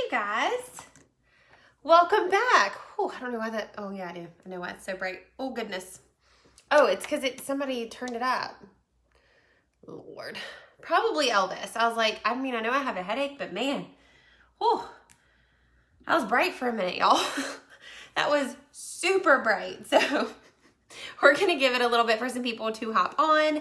you guys. Welcome back. Oh, I don't know why that, oh yeah, I do. I know why it's so bright. Oh goodness. Oh, it's because somebody turned it up. Lord. Probably Elvis. I was like, I mean, I know I have a headache, but man, oh, that was bright for a minute, y'all. That was super bright. So we're going to give it a little bit for some people to hop on.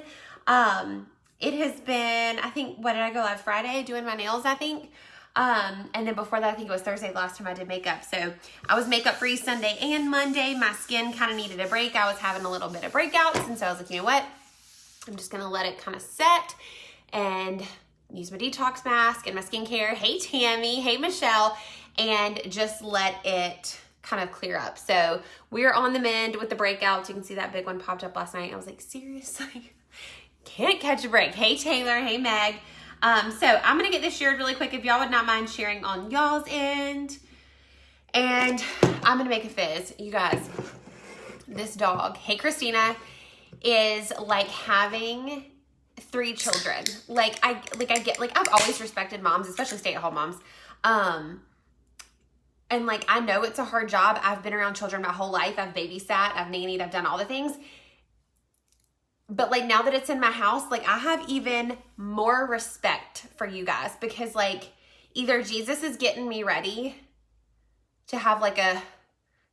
It has been, I think, what did I go live Friday doing my nails, I think. And then before that, I think it was Thursday the last time I did makeup. So I was makeup free Sunday and Monday. My skin kind of needed a break. I was having a little bit of breakouts. And so I was like, you know what? I'm just going to let it kind of set and use my detox mask and my skincare. Hey, Tammy. Hey, Michelle. And just let it kind of clear up. So we're on the mend with the breakouts. You can see that big one popped up last night. I was like, seriously? Can't catch a break. Hey, Taylor. Hey, Meg. So I'm going to get this shared really quick if y'all would not mind sharing on y'all's end. And I'm going to make a fizz. You guys, this dog, hey, Christina, is like having 3 children. I've always respected moms, especially stay-at-home moms. And like, I know it's a hard job. I've been around children my whole life. I've babysat, I've nannied, I've done all the things. But like, now that it's in my house, like, I have even more respect for you guys because like, either Jesus is getting me ready to have like a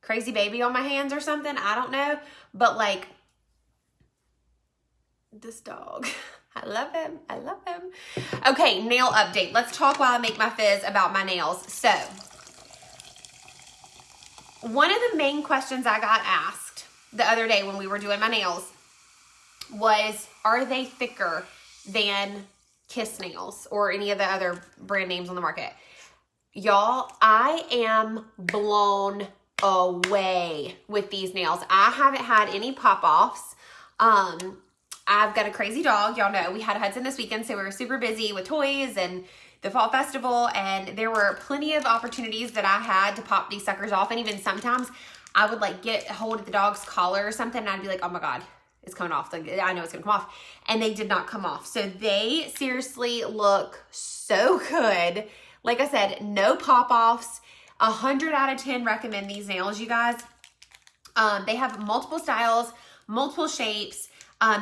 crazy baby on my hands or something. I don't know. But like, this dog, I love him. I love him. Okay, nail update. Let's talk while I make my fizz about my nails. So, one of the main questions I got asked the other day when we were doing my nails was, are they thicker than Kiss nails or any of the other brand names on the market? Y'all, I am blown away with these nails. I haven't had any pop-offs. I've got a crazy dog. Y'all know we had Hudson this weekend, so we were super busy with toys and the fall festival, and there were plenty of opportunities that I had to pop these suckers off. And even sometimes I would like get a hold of the dog's collar or something, and I'd be like, oh my God, it's coming off. Like, I know it's gonna come off. And they did not come off. So they seriously look so good. Like I said, no pop-offs. 100 out of 10 recommend these nails, you guys. They have multiple styles, multiple shapes.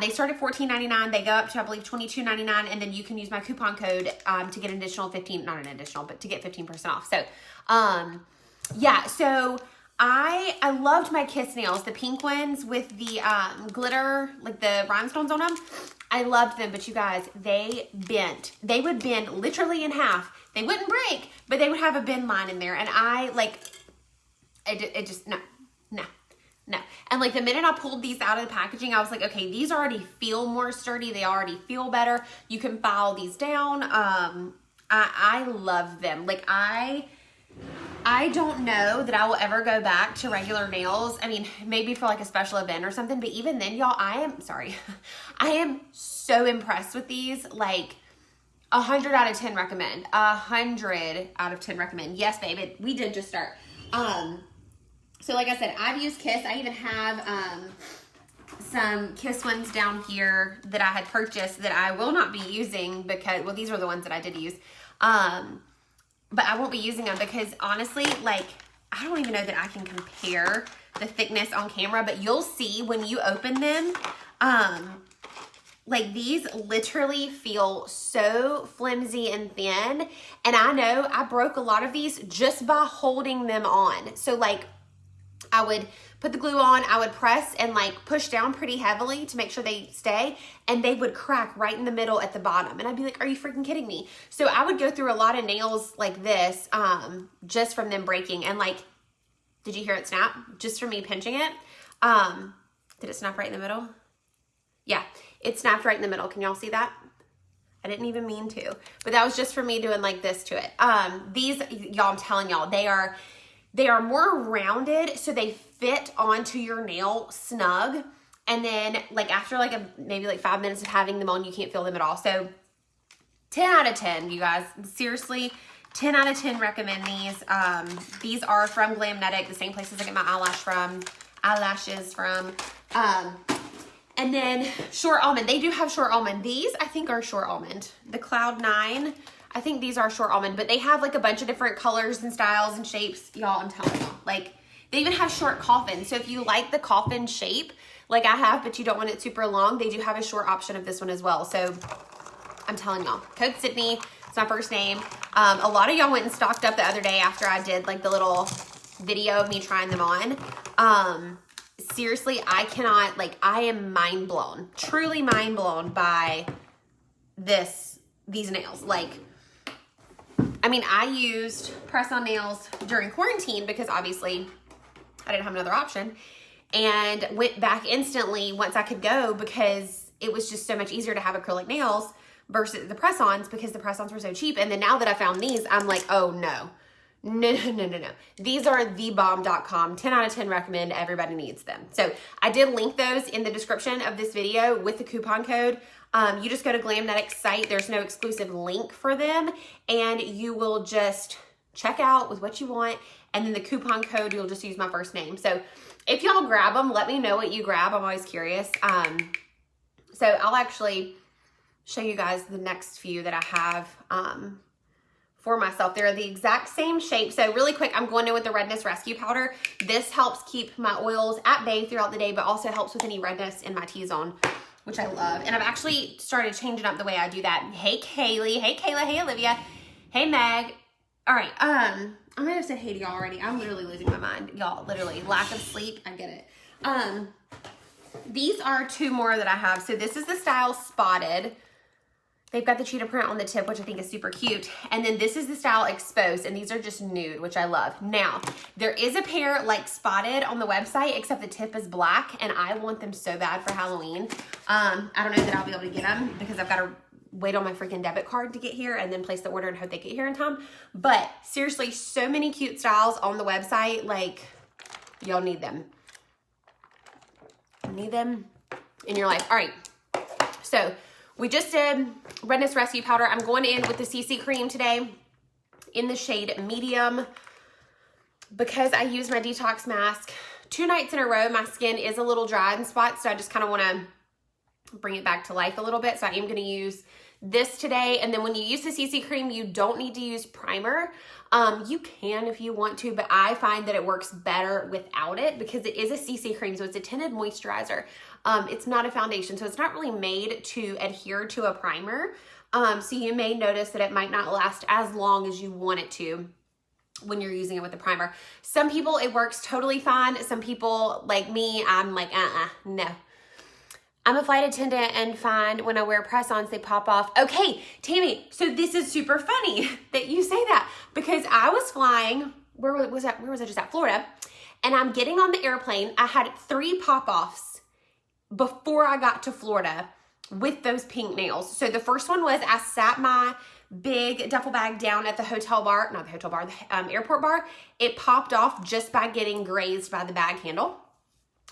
They start at $14.99. They go up to, I believe, $22.99. And then you can use my coupon code to get an additional 15, not an additional, but to get 15% off. So, yeah, so I loved my Kiss nails, the pink ones with the glitter, like the rhinestones on them. I loved them, but you guys, they bent. They would bend literally in half. They wouldn't break, but they would have a bend line in there. And no. And like the minute I pulled these out of the packaging, I was like, okay, these already feel more sturdy. They already feel better. You can file these down. I love them. Like I don't know that I will ever go back to regular nails. I mean, maybe for like a special event or something, but even then, y'all, I am so impressed with these. Like 100 out of 10 recommend. 100 out of 10 recommend. Yes, babe, we did just start. So like I said, I've used Kiss. I even have some Kiss ones down here that I had purchased that I will not be using because, well, these are the ones that I did use. But I won't be using them because honestly, like, I don't even know that I can compare the thickness on camera, but you'll see when you open them, like these literally feel so flimsy and thin. And I know I broke a lot of these just by holding them on. So like, I would put the glue on, I would press and like push down pretty heavily to make sure they stay, and they would crack right in the middle at the bottom. And I'd be like, are you freaking kidding me? So I would go through a lot of nails like this, just from them breaking. And like, did you hear it snap? Just from me pinching it. Did it snap right in the middle? Yeah, it snapped right in the middle. Can y'all see that? I didn't even mean to, but that was just for me doing like this to it. These, y'all, I'm telling y'all, they are more rounded, so they fit onto your nail snug. And then like after like maybe like 5 minutes of having them on, you can't feel them at all. So 10 out of 10, you guys. Seriously, 10 out of 10 recommend these. These are from Glam, the same places I get my eyelashes from. And then short almond. They do have short almond. These I think are short almond. The Cloud 9. I think these are short almond, but they have like a bunch of different colors and styles and shapes. Y'all, I'm telling y'all, like they even have short coffin. So if you like the coffin shape, like I have, but you don't want it super long, they do have a short option of this one as well. So I'm telling y'all, code Sydney, it's my first name. A lot of y'all went and stocked up the other day after I did like the little video of me trying them on. Seriously, I cannot, like, I am mind blown, truly mind blown by these nails. Like, I mean, I used press-on nails during quarantine because obviously I didn't have another option, and went back instantly once I could go because it was just so much easier to have acrylic nails versus the press-ons because the press-ons were so cheap. And then now that I found these, I'm like, oh no. No. These are thebomb.com. 10 out of 10 recommend. Everybody needs them. So I did link those in the description of this video with the coupon code. You just go to Glamnetic's site. There's no exclusive link for them, and you will just check out with what you want, and then the coupon code, you'll just use my first name. So if y'all grab them, let me know what you grab. I'm always curious. So I'll actually show you guys the next few that I have for myself. They're the exact same shape. So really quick, I'm going in with the Redness Rescue Powder. This helps keep my oils at bay throughout the day, but also helps with any redness in my T-zone, which I love. And I've actually started changing up the way I do that. Hey, Kaylee. Hey, Kayla. Hey, Olivia. Hey, Meg. All right. I might have said hey to y'all already. I'm literally losing my mind. Y'all, literally. Lack of sleep. I get it. These are two more that I have. So this is the style Spotted. They've got the cheetah print on the tip, which I think is super cute. And then this is the style Exposed, and these are just nude, which I love. Now, there is a pair like Spotted on the website, except the tip is black, and I want them so bad for Halloween. I don't know that I'll be able to get them because I've got to wait on my freaking debit card to get here and then place the order and hope they get here in time. But seriously, so many cute styles on the website. Like, y'all need them. You need them in your life. All right, so we just did Redness Rescue Powder. I'm going in with the CC Cream today in the shade Medium because I used my detox mask 2 nights in a row. My skin is a little dry in spots, so I just kind of want to bring it back to life a little bit. So I am going to use this today. And then when you use the CC Cream, you don't need to use primer. You can if you want to, but I find that it works better without it because it is a CC Cream, so it's a tinted moisturizer. It's not a foundation, so it's not really made to adhere to a primer. So you may notice that it might not last as long as you want it to when you're using it with a primer. Some people, it works totally fine. Some people, like me, I'm like, no. I'm a flight attendant and find when I wear press-ons, they pop off. Okay, Tammy, so this is super funny that you say that because I was flying, where was I just at? Florida, and I'm getting on the airplane. I had 3 pop-offs before I got to Florida with those pink nails. So the first one was I sat my big duffel bag down at the hotel bar, not the hotel bar, the airport bar. It popped off just by getting grazed by the bag handle.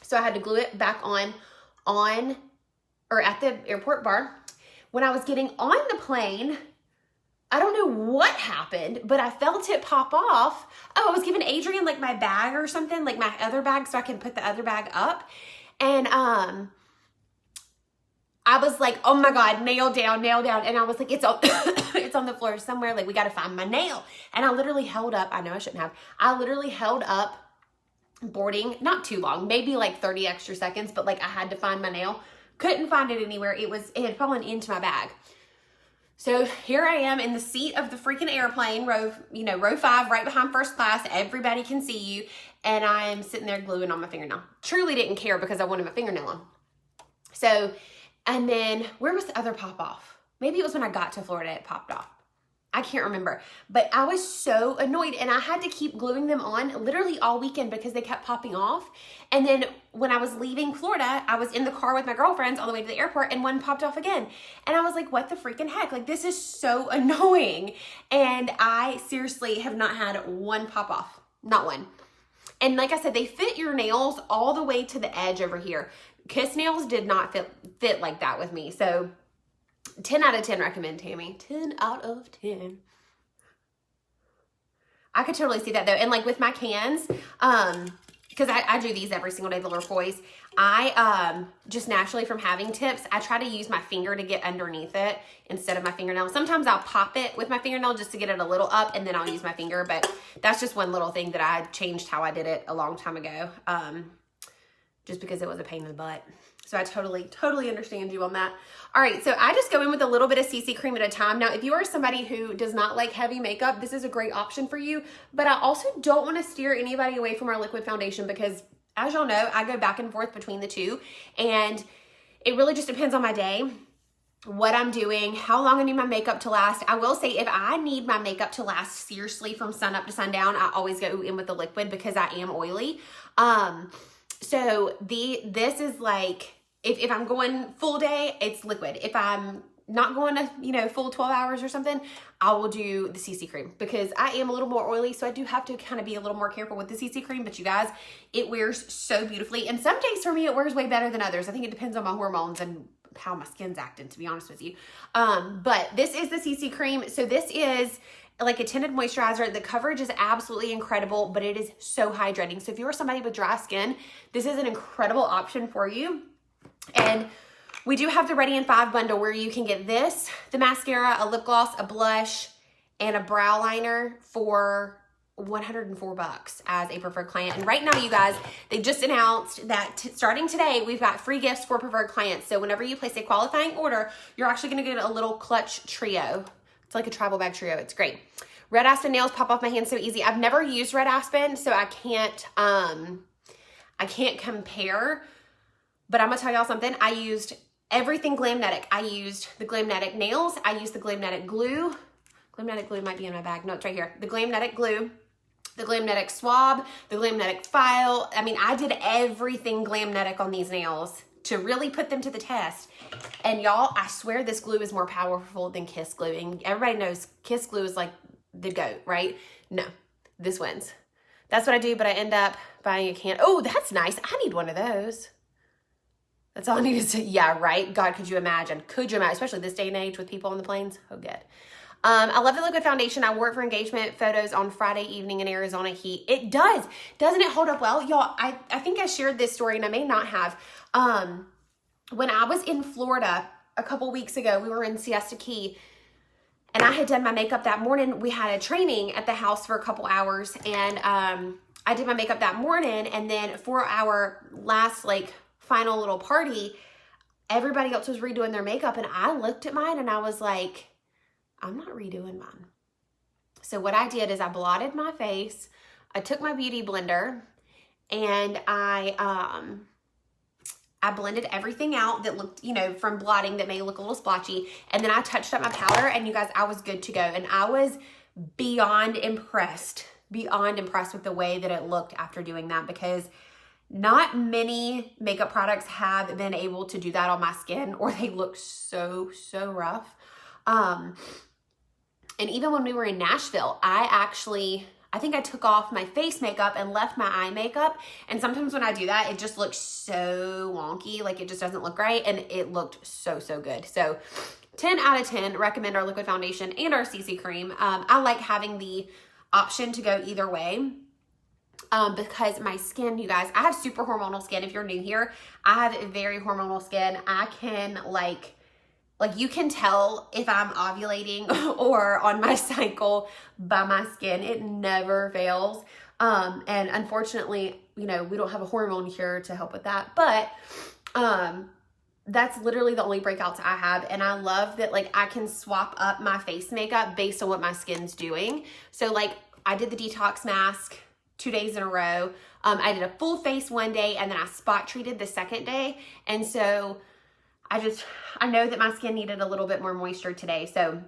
So I had to glue it back on or at the airport bar. When I was getting on the plane, I don't know what happened, but I felt it pop off. Oh, I was giving Adrian like my bag or something, like my other bag so I can put the other bag up. And I was like, oh my God, nail down. And I was like, it's on, it's on the floor somewhere. Like, we got to find my nail. And I literally held up, I know I shouldn't have, I literally held up boarding, not too long, maybe like 30 extra seconds, but like I had to find my nail. Couldn't find it anywhere. It had fallen into my bag. So here I am in the seat of the freaking airplane, row 5, right behind first class. Everybody can see you. And I'm sitting there gluing on my fingernail. Truly didn't care because I wanted my fingernail on. So, and then where was the other pop off? Maybe it was when I got to Florida, it popped off. I can't remember, but I was so annoyed and I had to keep gluing them on literally all weekend because they kept popping off. And then when I was leaving Florida, I was in the car with my girlfriends all the way to the airport and one popped off again. And I was like, what the freaking heck? Like, this is so annoying. And I seriously have not had one pop off, not one. And like I said, they fit your nails all the way to the edge over here. Kiss nails did not fit like that with me. So 10 out of 10 recommend, Tammy. 10 out of 10. I could totally see that though. And like with my cans, because I do these every single day, the Lurpois. I, just naturally from having tips, I try to use my finger to get underneath it instead of my fingernail. Sometimes I'll pop it with my fingernail just to get it a little up, and then I'll use my finger. But that's just one little thing that I changed how I did it a long time ago, just because it was a pain in the butt. So I totally understand you on that. All right, so I just go in with a little bit of CC cream at a time. Now, if you are somebody who does not like heavy makeup, this is a great option for you. But I also don't want to steer anybody away from our liquid foundation because, as y'all know, I go back and forth between the two. And it really just depends on my day, what I'm doing, how long I need my makeup to last. I will say if I need my makeup to last seriously from sun up to sundown, I always go in with the liquid because I am oily. So this is like, if I'm going full day, it's liquid. If I'm not going to, full 12 hours or something, I will do the CC cream because I am a little more oily. So I do have to kind of be a little more careful with the CC cream, but you guys, it wears so beautifully. And some days for me, it wears way better than others. I think it depends on my hormones and how my skin's acting, to be honest with you. But this is the CC cream. So this is like a tinted moisturizer. The coverage is absolutely incredible, but it is so hydrating. So if you're somebody with dry skin, this is an incredible option for you. And we do have the Ready in 5 bundle where you can get this, the mascara, a lip gloss, a blush, and a brow liner for $104 as a preferred client. And right now, you guys, they just announced that starting today, we've got free gifts for preferred clients. So whenever you place a qualifying order, you're actually going to get a little clutch trio. It's like a travel bag trio. It's great. Red Aspen nails pop off my hands so easy. I've never used Red Aspen, so I can't compare. But I'm gonna tell y'all something. I used everything Glamnetic. I used the Glamnetic nails. I used the Glamnetic glue. Glamnetic glue might be in my bag. No, it's right here. The Glamnetic glue, the Glamnetic swab, the Glamnetic file. I mean, I did everything Glamnetic on these nails to really put them to the test. And y'all, I swear this glue is more powerful than Kiss glue. And everybody knows Kiss glue is like the GOAT, right? No, this wins. That's what I do, but I end up buying a can. Oh, that's nice. I need one of those. That's all I need to say. Yeah, right? God, could you imagine? Could you imagine? Especially this day and age with people on the planes. Oh, good. I love the liquid foundation. I wore it for engagement photos on Friday evening in Arizona heat. It does. Doesn't it hold up well? Y'all, I think I shared this story, and I may not have. When I was in Florida a couple weeks ago, we were in Siesta Key, and I had done my makeup that morning. We had a training at the house for a couple hours, and I did my makeup that morning, and then for our last, final little party, everybody else was redoing their makeup, and I looked at mine and I was like, I'm not redoing mine. So what I did is I blotted my face. I took my beauty blender and I blended everything out that looked, from blotting that may look a little splotchy. And then I touched up my powder, and you guys, I was good to go. And I was beyond impressed with the way that it looked after doing that, because not many makeup products have been able to do that on my skin, or they look so rough. And even when we were in Nashville, I think I took off my face makeup and left my eye makeup. And sometimes when I do that, it just looks so wonky. Like, it just doesn't look right. And it looked so good. So 10 out of 10, recommend our liquid foundation and our CC cream. I like having the option to go either way. Because my skin, you guys, I have super hormonal skin. If you're new here, I have very hormonal skin. I can like you can tell if I'm ovulating or on my cycle by my skin. It never fails. And unfortunately, we don't have a hormone cure to help with that, but, that's literally the only breakouts I have. And I love that, I can swap up my face makeup based on what my skin's doing. So I did the detox mask 2 days in a row. I did a full face one day, and then I spot treated the second day. And so I know that my skin needed a little bit more moisture today. So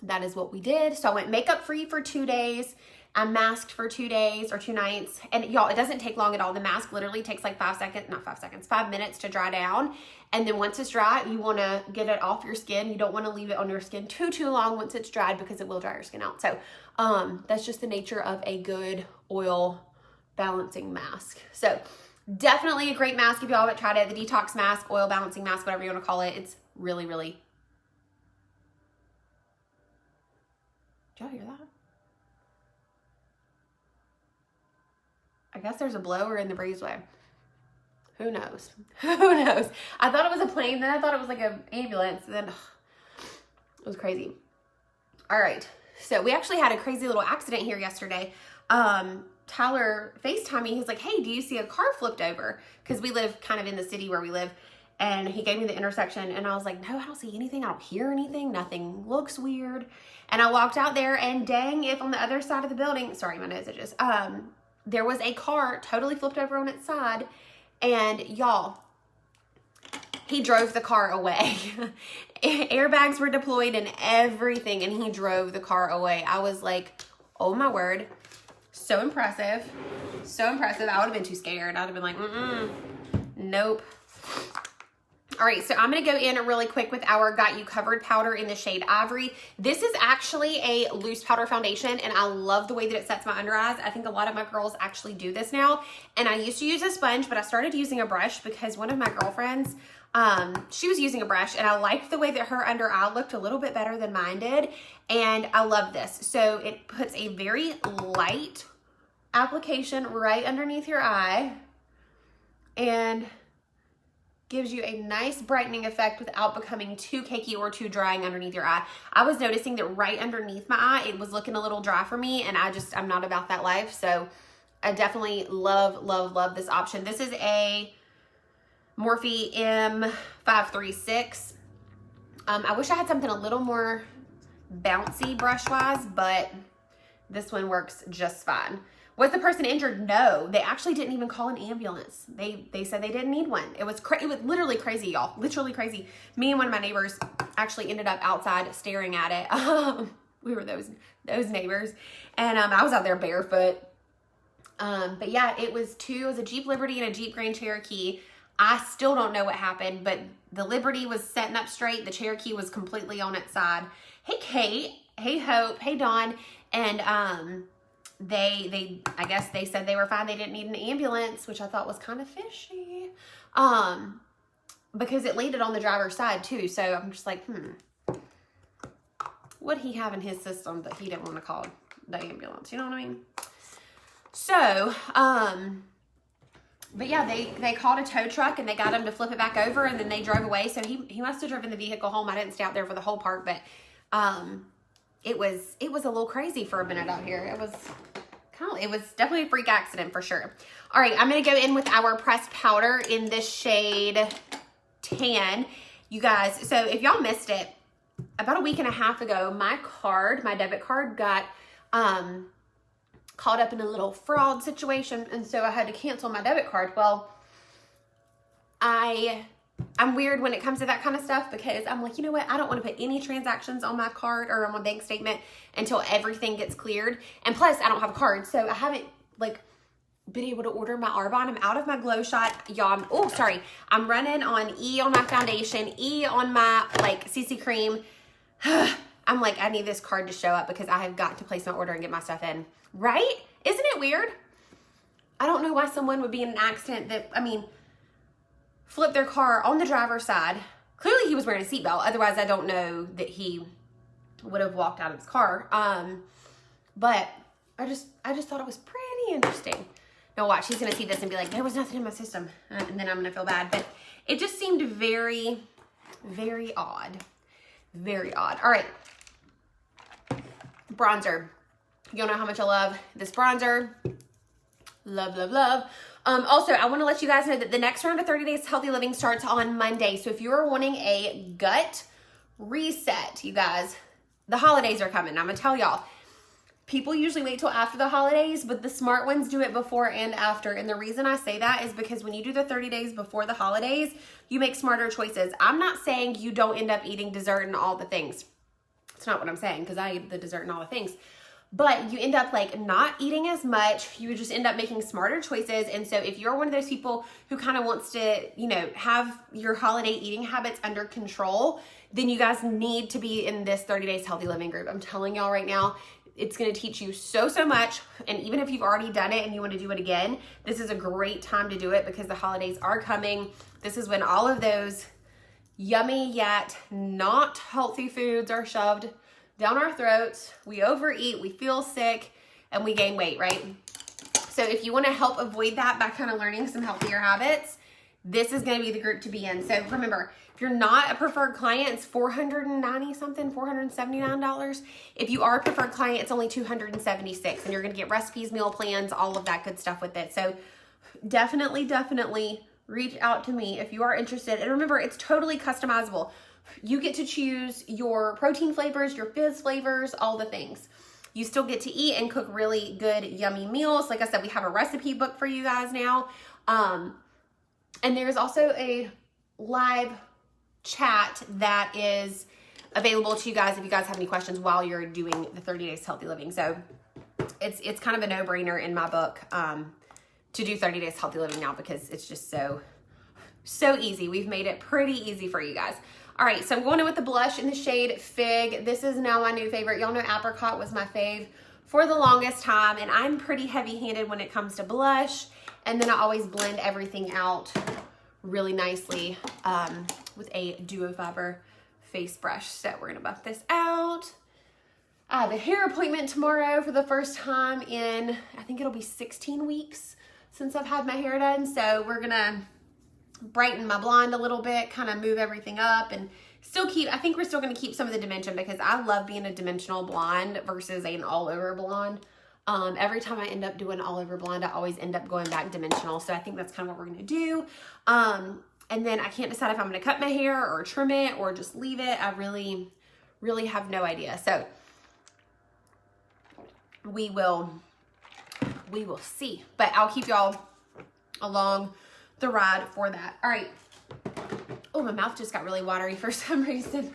that is what we did. So I went makeup free for 2 days. I masked for 2 days or 2 nights. And y'all, it doesn't take long at all. The mask literally takes 5 minutes to dry down. And then once it's dry, you want to get it off your skin. You don't want to leave it on your skin too long once it's dried, because it will dry your skin out. So that's just the nature of a good oil balancing mask. So definitely a great mask if y'all haven't tried it. The detox mask, oil balancing mask, whatever you want to call it. It's really. Did y'all hear that? I guess there's a blower in the breezeway. Who knows? Who knows? I thought it was a plane, then I thought it was like an ambulance, then it was crazy. All right, so we actually had a crazy little accident here yesterday. Tyler FaceTimed me. He's like, hey, do you see a car flipped over? Because we live kind of in the city where we live. And he gave me the intersection, and I was like, no, I don't see anything. I don't hear anything. Nothing looks weird. And I walked out there, and dang, if on the other side of the building, sorry, my nose itches, there was a car totally flipped over on its side. And y'all, he drove the car away. Airbags were deployed and everything, and he drove the car away. I was like, oh my word. So impressive. So impressive. I would have been too scared. I'd have been like, nope. All right, so I'm going to go in really quick with our Got You Covered powder in the shade Ivory. This is actually a loose powder foundation, and I love the way that it sets my under eyes. I think a lot of my girls actually do this now. And I used to use a sponge, but I started using a brush because one of my girlfriends, she was using a brush, and I liked the way that her under eye looked a little bit better than mine did. And I love this. So it puts a very light application right underneath your eye and gives you a nice brightening effect without becoming too cakey or too drying underneath your eye. I was noticing that right underneath my eye, it was looking a little dry for me, and I'm not about that life. So I definitely love, love, love this option. This is a Morphe M536. I wish I had something a little more bouncy brush-wise, but this one works just fine. Was the person injured? No, they actually didn't even call an ambulance. They said they didn't need one. It was literally crazy, y'all. Literally crazy. Me and one of my neighbors actually ended up outside staring at it. We were those neighbors, and I was out there barefoot. But yeah, it was a Jeep Liberty and a Jeep Grand Cherokee. I still don't know what happened, but the Liberty was setting up straight. The Cherokee was completely on its side. Hey, Kate. Hey, Hope. Hey, Dawn. And I guess they said they were fine. They didn't need an ambulance, which I thought was kind of fishy. Because it landed on the driver's side too. So I'm just like, what'd he have in his system that he didn't want to call the ambulance? You know what I mean? So, but yeah, they called a tow truck and they got him to flip it back over, and then they drove away. So he must have driven the vehicle home. I didn't stay out there for the whole part, but it was a little crazy for a minute out here. It was definitely a freak accident for sure. All right, I'm going to go in with our pressed powder in this shade Tan. You guys, so if y'all missed it, about a week and a half ago, my debit card got caught up in a little fraud situation, and so I had to cancel my debit card. Well, I'm weird when it comes to that kind of stuff, because I'm like, you know what? I don't want to put any transactions on my card or on my bank statement until everything gets cleared. And plus, I don't have a card, so I haven't been able to order my Arbonne. I'm out of my Glow Shot, y'all. I'm running on E on my foundation, E on my CC cream. I'm like, I need this card to show up because I have got to place my order and get my stuff in. Right? Isn't it weird? I don't know why someone would be in an accident flip their car on the driver's side. Clearly he was wearing a seatbelt. Otherwise, I don't know that he would have walked out of his car. But I just thought it was pretty interesting. Now watch, he's going to see this and be like, there was nothing in my system. And then I'm going to feel bad. But it just seemed very, very odd. Very odd. All right. Bronzer. You'll know how much I love this bronzer. Love, love, love. Also, I want to let you guys know that the next round of 30 Days Healthy Living starts on Monday. So if you are wanting a gut reset, you guys, the holidays are coming. I'm going to tell y'all. People usually wait till after the holidays, but the smart ones do it before and after. And the reason I say that is because when you do the 30 days before the holidays, you make smarter choices. I'm not saying you don't end up eating dessert and all the things. It's not what I'm saying, because I eat the dessert and all the things. But you end up not eating as much. You would just end up making smarter choices. And so if you're one of those people who kind of wants to, have your holiday eating habits under control, then you guys need to be in this 30 Days Healthy Living group. I'm telling y'all right now, it's going to teach you so much. And even if you've already done it and you want to do it again, this is a great time to do it because the holidays are coming. This is when all of those yummy yet not healthy foods are shoved down our throats. We overeat, we feel sick, and we gain weight, right? So if you want to help avoid that by kind of learning some healthier habits, this is going to be the group to be in. So remember, if you're not a preferred client, it's $490 something, $479. If you are a preferred client, it's only $276, and you're going to get recipes, meal plans, all of that good stuff with it. So definitely reach out to me if you are interested. And remember, it's totally customizable. You get to choose your protein flavors, your fizz flavors, all the things. You still get to eat and cook really good, yummy meals. Like I said, we have a recipe book for you guys now. And there's also a live chat that is available to you guys if you guys have any questions while you're doing the 30 Days Healthy Living. So it's kind of a no-brainer in my book to do 30 Days Healthy Living now, because it's just so easy. We've made it pretty easy for you guys. All right, so I'm going in with the blush in the shade Fig. This is now my new favorite. Y'all know apricot was my fave for the longest time, and I'm pretty heavy-handed when it comes to blush. And then I always blend everything out really nicely with a duo fiber face brush. So we're gonna buff this out. I have a hair appointment tomorrow for the first time in, I think it'll be 16 weeks since I've had my hair done. So we're gonna brighten my blonde a little bit, kind of move everything up, and still keep, I think we're still gonna keep some of the dimension, because I love being a dimensional blonde versus an all over blonde. Every time I end up doing all over blonde, I always end up going back dimensional. So I think that's kind of what we're going to do. And then I can't decide if I'm going to cut my hair or trim it or just leave it. I really have no idea. So we will see, but I'll keep y'all along the ride for that. All right. Oh, my mouth just got really watery for some reason.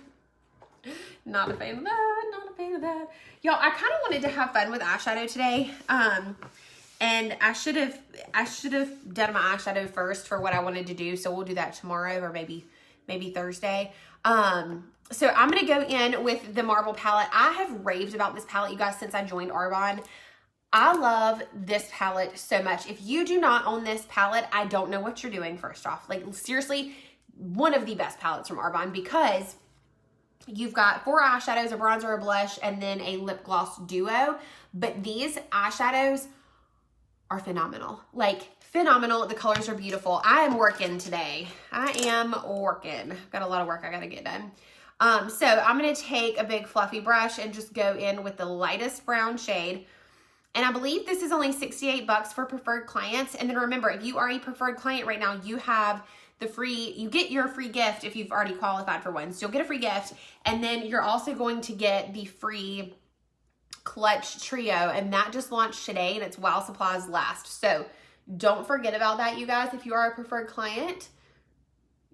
Not a fan of that, not a fan of that. Y'all, I kind of wanted to have fun with eyeshadow today. And I should have done my eyeshadow first for what I wanted to do. So we'll do that tomorrow, or maybe Thursday. So I'm going to go in with the Marble palette. I have raved about this palette, you guys, since I joined Arbonne. I love this palette so much. If you do not own this palette, I don't know what you're doing, first off. Like, seriously, one of the best palettes from Arbonne, because you've got 4 eyeshadows, a bronzer, a blush, and then a lip gloss duo. But these eyeshadows are phenomenal. Like, phenomenal. The colors are beautiful. I am working today. I am working. Got a lot of work I gotta get done. So I'm gonna take a big fluffy brush and just go in with the lightest brown shade. And I believe this is only $68 for preferred clients. And then remember, if you are a preferred client right now, you have you get your free gift if you've already qualified for one. So you'll get a free gift, and then you're also going to get the free clutch trio, and that just launched today, and it's while supplies last. So don't forget about that, you guys. If you are a preferred client,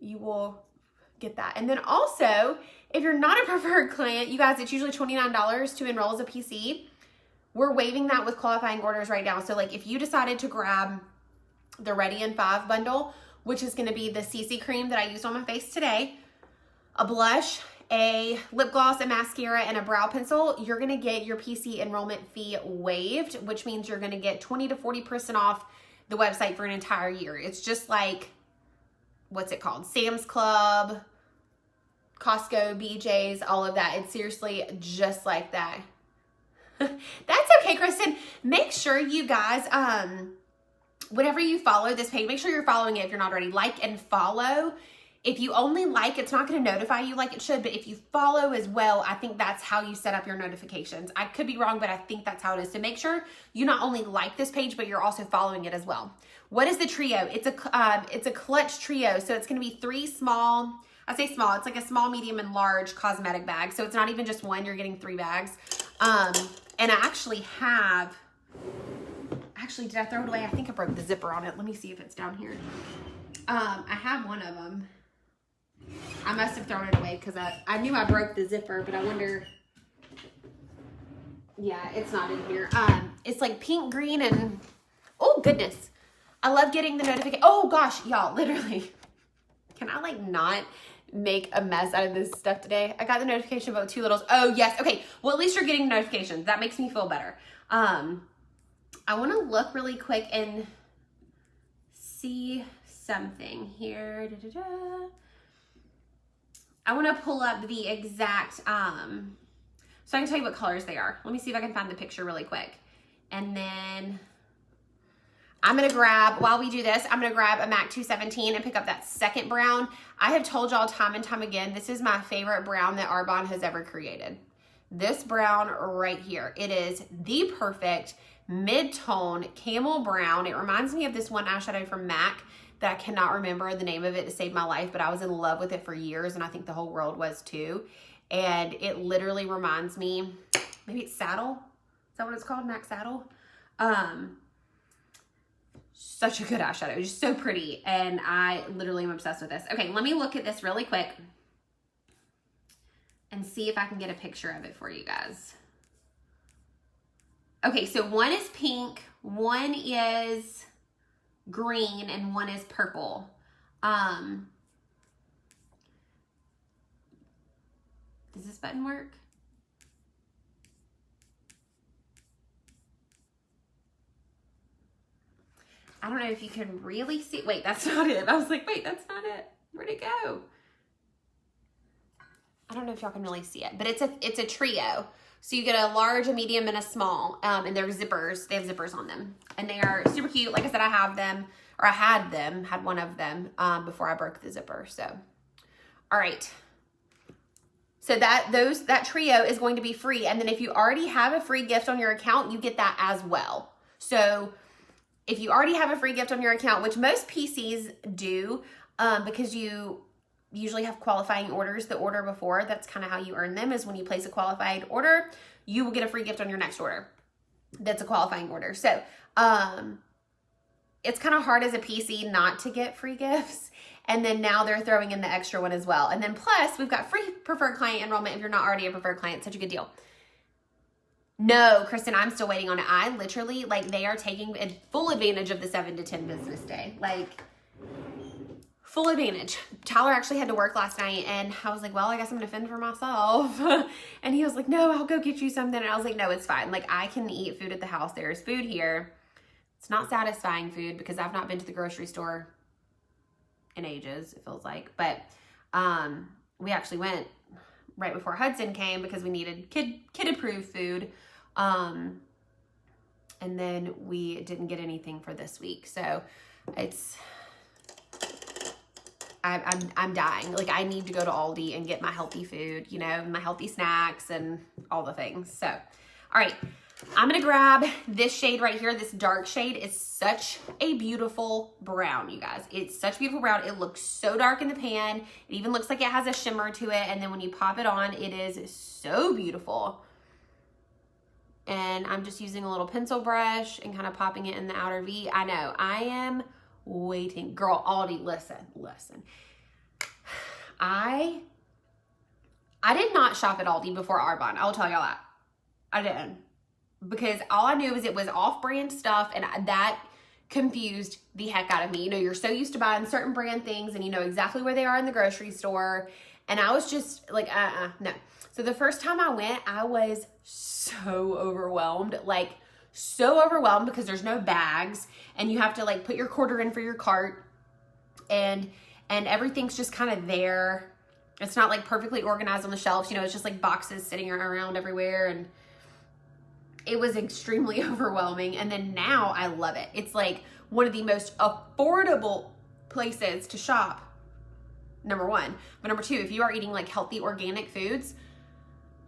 you will get that. And then also, if you're not a preferred client, you guys, it's usually $29 to enroll as a PC. We're waiving that with qualifying orders right now. So like, if you decided to grab the Ready in 5 bundle, which is going to be the CC cream that I used on my face today, a blush, a lip gloss, a mascara, and a brow pencil, you're going to get your PC enrollment fee waived, which means you're going to get 20 to 40% off the website for an entire year. It's just like, what's it called? Sam's Club, Costco, BJ's, all of that. It's seriously just like that. That's okay, Kristen. Make sure you guys, whenever you follow this page, make sure you're following it if you're not already. Like and follow. If you only like, it's not going to notify you like it should, but if you follow as well, I think that's how you set up your notifications. I could be wrong, but I think that's how it is. So make sure you not only like this page, but you're also following it as well. What is the trio? It's a clutch trio. So it's going to be 3 small, I say small, it's like a small, medium, and large cosmetic bag. So it's not even just one, you're getting 3 bags. And I actually did I throw it away? I think I broke the zipper on it. Let me see if it's down here. I have one of them. I must have thrown it away because I knew I broke the zipper, but I wonder. Yeah, it's not in here. It's like pink, green, and oh goodness. I love getting the notification. Oh gosh, y'all, literally. Can I like not make a mess out of this stuff today? I got the notification about 2 littles. Oh yes, okay. Well, at least you're getting notifications. That makes me feel better. I want to look really quick and see something here. I want to pull up the exact, so I can tell you what colors they are. Let me see if I can find the picture really quick. And then I'm going to grab, while we do this, I'm going to grab a MAC 217 and pick up that second brown. I have told y'all time and time again, this is my favorite brown that Arbonne has ever created. This brown right here. It is the perfect mid-tone camel brown. It reminds me of this one eyeshadow from MAC that I cannot remember the name of it to save my life, but I was in love with it for years, and I think the whole world was too. And it literally reminds me, maybe it's Saddle. Is that what it's called? MAC Saddle? Such a good eyeshadow. Just so pretty. And I literally am obsessed with this. Okay, let me look at this really quick and see if I can get a picture of it for you guys. Okay, so one is pink, one is green, and one is purple. Does this button work? I don't know if you can really see. Wait, that's not it. I was like, wait, that's not it. Where'd it go? I don't know if y'all can really see it, but it's a trio. So you get a large, a medium, and a small, and they're zippers. They have zippers on them, and they are super cute. Like I said, I have them, or I had one of them before I broke the zipper. So, all right. So that trio is going to be free, and then if you already have a free gift on your account, you get that as well. So if you already have a free gift on your account, which most PCs do, because you usually have qualifying orders the order before, that's kind of how you earn them, is when you place a qualified order, you will get a free gift on your next order. That's a qualifying order. So it's kind of hard as a PC not to get free gifts. And then now they're throwing in the extra one as well. And then plus, we've got free preferred client enrollment if you're not already a preferred client. Such a good deal. No, Kristen, I'm still waiting on it. I literally, like, they are taking full advantage of the 7 to 10 business day. Like, full advantage. Tyler actually had to work last night, and I was like, well, I guess I'm going to fend for myself. And he was like, no, I'll go get you something. And I was like, no, it's fine. Like, I can eat food at the house. There's food here. It's not satisfying food because I've not been to the grocery store in ages, it feels like. But we actually went right before Hudson came because we needed kid-approved food. And then we didn't get anything for this week. So it's, I'm dying. Like, I need to go to Aldi and get my healthy food, you know, my healthy snacks and all the things. So, all right, I'm going to grab this shade right here. This dark shade is such a beautiful brown, you guys. It's such a beautiful brown. It looks so dark in the pan. It even looks like it has a shimmer to it. And then when you pop it on, it is so beautiful. And I'm just using a little pencil brush and kind of popping it in the outer V. I know, I am waiting. Girl, Aldi, listen. I did not shop at Aldi before Arbonne. I'll tell y'all that. I didn't. Because all I knew was it was off-brand stuff, and that confused the heck out of me. You know, you're so used to buying certain brand things, and you know exactly where they are in the grocery store. And I was just like, no. So the first time I went, I was so overwhelmed. Like, so overwhelmed because there's no bags, and you have to, like, put your quarter in for your cart, and everything's just kind of there. It's not, like, perfectly organized on the shelves. You know, it's just, like, boxes sitting around everywhere, and it was extremely overwhelming. And then now I love it. It's like one of the most affordable places to shop, number one. But number two, if you are eating like healthy organic foods,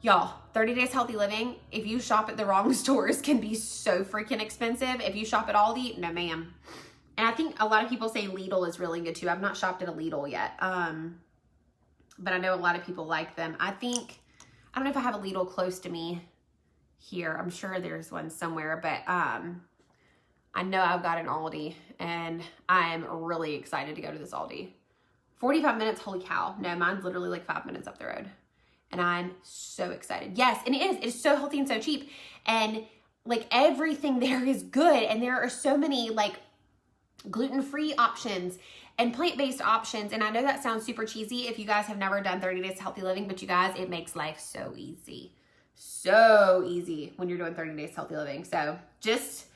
y'all, 30 Days Healthy Living, if you shop at the wrong stores, can be so freaking expensive. If you shop at Aldi, no ma'am. And I think a lot of people say Lidl is really good too. I've not shopped at a Lidl yet. But I know a lot of people like them. I don't know if I have a Lidl close to me here. I'm sure there's one somewhere, but I know I've got an Aldi, and I'm really excited to go to this Aldi. 45 minutes, holy cow. No, mine's literally like 5 minutes up the road, and I'm so excited. Yes, and it's so healthy and so cheap, and like everything there is good, and there are so many like gluten-free options and plant-based options. And I know that sounds super cheesy if you guys have never done 30 Days Healthy Living, but you guys, it makes life so easy. So easy when you're doing 30 Days Healthy Living. So just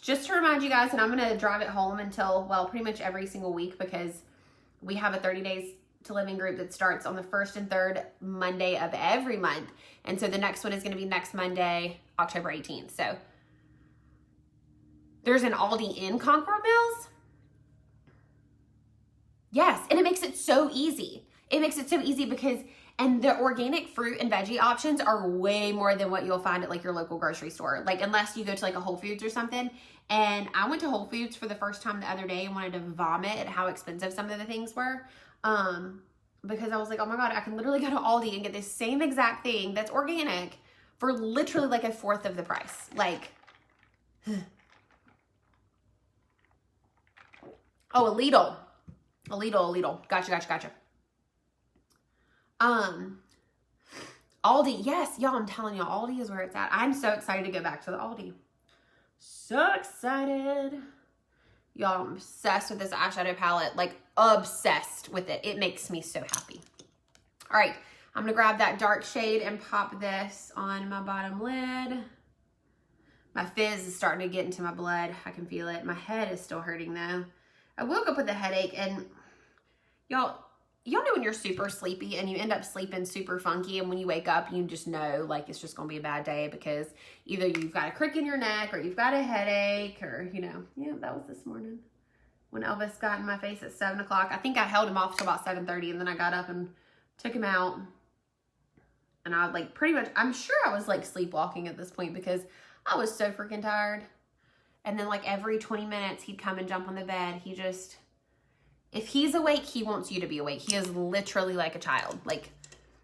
to remind you guys, and I'm going to drive it home until, well, pretty much every single week, because we have a 30 Days to Living group that starts on the 1st and 3rd Monday of every month. And so the next one is going to be next Monday, October 18th. So There's an Aldi in Concord Mills. Yes, and it makes it so easy. It makes it so easy because, and the organic fruit and veggie options are way more than what you'll find at like your local grocery store. Like unless you go to like a Whole Foods or something. And I went to Whole Foods for the first time the other day and wanted to vomit at how expensive some of the things were. Because I was like, oh my God, I can literally go to Aldi and get this same exact thing that's organic for literally like a fourth of the price. Like, oh, a Lidl. A Lidl. Gotcha. Aldi, yes, y'all, I'm telling you, Aldi is where it's at. I'm so excited to go back to the Aldi. So excited. Y'all, I'm obsessed with this eyeshadow palette, like obsessed with it. It makes me so happy. All right, I'm gonna grab that dark shade and pop this on my bottom lid. My fizz is starting to get into my blood. I can feel it. My head is still hurting though. I woke up with a headache and y'all know when you're super sleepy and you end up sleeping super funky, and when you wake up, you just know like it's just gonna be a bad day because either you've got a crick in your neck or you've got a headache or, you know, yeah, that was this morning when Elvis got in my face at 7 o'clock. I think I held him off till about 7:30 and then I got up and took him out. And I like pretty much, I'm sure I was like sleepwalking at this point because I was so freaking tired. And then like every 20 minutes he'd come and jump on the bed. He just, if he's awake, he wants you to be awake. He is literally like a child. Like,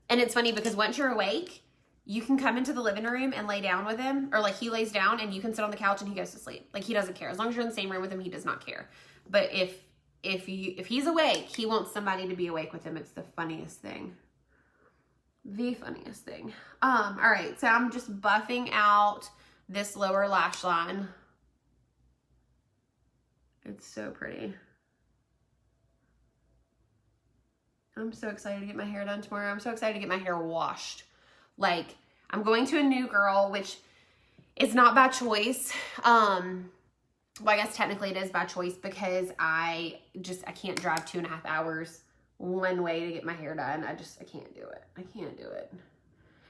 and it's funny because once you're awake, you can come into the living room and lay down with him, or like he lays down and you can sit on the couch and he goes to sleep. Like he doesn't care. As long as you're in the same room with him, he does not care. But if he's awake, he wants somebody to be awake with him. It's the funniest thing. The funniest thing. All right, so I'm just buffing out this lower lash line. It's so pretty. I'm so excited to get my hair done tomorrow. I'm so excited to get my hair washed. Like, I'm going to a new girl, which is not by choice. Well, I guess technically it is by choice because I can't drive 2.5 hours one way to get my hair done. I can't do it. I can't do it.